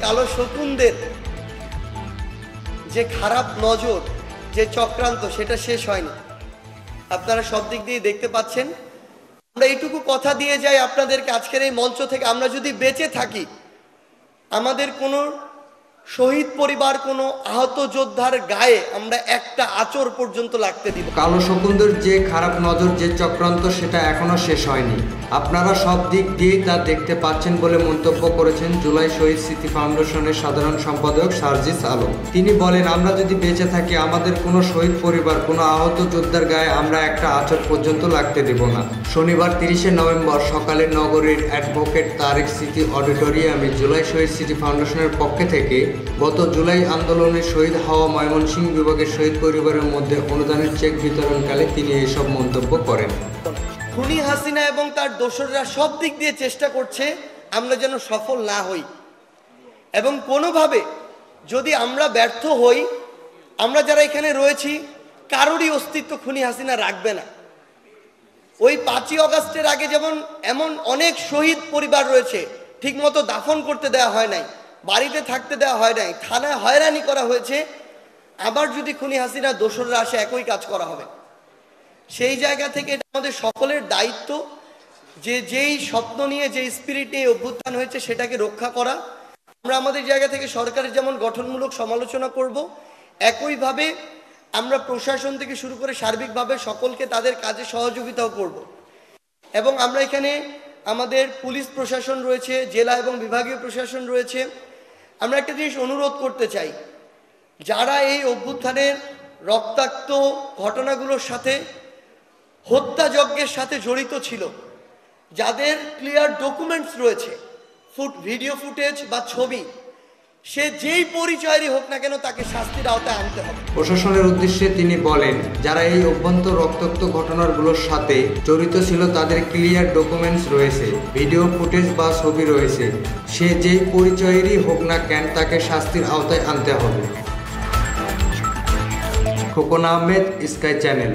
কালো শকুনদের যে খারাপ নজর, যে চক্রান্ত, সেটা শেষ হয়নি। আপনারা সব দিক দিয়ে দেখতে পাচ্ছেন। আমরা এইটুকু কথা দিয়ে যাই আপনাদেরকে, আজকের এই মঞ্চ থেকে, আমরা যদি বেঁচে থাকি, আমাদের কোনো শহীদ পরিবার, কোনো আহত যোদ্ধার গায়ে আমরা একটা আঁচড় পর্যন্ত লাগতে দিব। কালো শকুনদের যে খারাপ নজর, যে চক্রান্ত, সেটা এখনো শেষ হয়নি। আপনারা সব দিক দিয়েই তা দেখতে পাচ্ছেন বলে মন্তব্য করেছেন জুলাই শহীদ স্মৃতি ফাউন্ডেশনের সাধারণ সম্পাদক সার্জিস আলম। তিনি বলেন, আমরা যদি বেঁচে থাকি, আমাদের কোনো শহীদ পরিবার, কোনো আহত যোদ্ধার গায়ে আমরা একটা আঁচড় পর্যন্ত লাগতে দেব না। শনিবার 30শে নভেম্বর সকালে নগরীর অ্যাডভোকেট তারেক স্মৃতি অডিটোরিয়ামে জুলাই শহীদ স্মৃতি ফাউন্ডেশনের পক্ষে থেকে গত জুলাই আন্দোলনে শহীদ হওয়া ময়মনসিংহ বিভাগের শহীদ পরিবারের মধ্যে অনুদানের চেক বিতরণকালে তিনি এসব মন্তব্য করেন। খুনি হাসিনা এবং তার দোসররা সব দিক দিয়ে চেষ্টা করছে আমরা যেন সফল না হই, এবং কোনোভাবে যদি আমরা ব্যর্থ হই, আমরা যারা এখানে রয়েছি কারোরই অস্তিত্ব খুনি হাসিনা রাখবে না। ওই 5ই অগাস্টের আগে যেমন এমন অনেক শহীদ পরিবার রয়েছে, ঠিকমতো দাফন করতে দেওয়া হয় নাই, বাড়িতে থাকতে দেওয়া হয় নাই, থানায় হয়রানি করা হয়েছে। আবার যদি খুনি হাসিনা দোসররা আসে, একই কাজ করা হবে। সেই জায়গা থেকে এটা আমাদের সকলের দায়িত্ব যে যেই স্বপ্ন নিয়ে, যে স্পিরিট নিয়ে অভ্যুত্থান হয়েছে, সেটাকে রক্ষা করা। আমরা আমাদের জায়গা থেকে সরকারের যেমন গঠনমূলক সমালোচনা করব, একইভাবে আমরা প্রশাসন থেকে শুরু করে সার্বিকভাবে সকলকে তাদের কাজে সহযোগিতাও করব। এবং আমরা এখানে আমাদের পুলিশ প্রশাসন রয়েছে, জেলা এবং বিভাগীয় প্রশাসন রয়েছে। আমরা একটা জিনিস অনুরোধ করতে চাই, যারা এই অভ্যুত্থানের রক্তাক্ত ঘটনাগুলোর সাথে, হত্যাযজ্ঞের সাথে জড়িত ছিল, যাদের ক্লিয়ার ডকুমেন্টস রয়েছে, ভিডিও ফুটেজ বা ছবি, সে যেই পরিচয়েরই হোক না কেন, তাকে শাস্তির আওতায় আনতে হবে। প্রশাসনের উদ্দেশ্যে তিনি বলেন, যারা এই অভ্যন্তর রক্তাক্ত ঘটনাগুলোর সাথে জড়িত ছিল, তাদের ক্লিয়ার ডকুমেন্টস রয়েছে, ভিডিও ফুটেজ বা ছবি রয়েছে, সে যেই পরিচয়েরই হোক না কেন, তাকে শাস্তির আওতায় আনতে হবে। Khokon Ahmed, sky channel.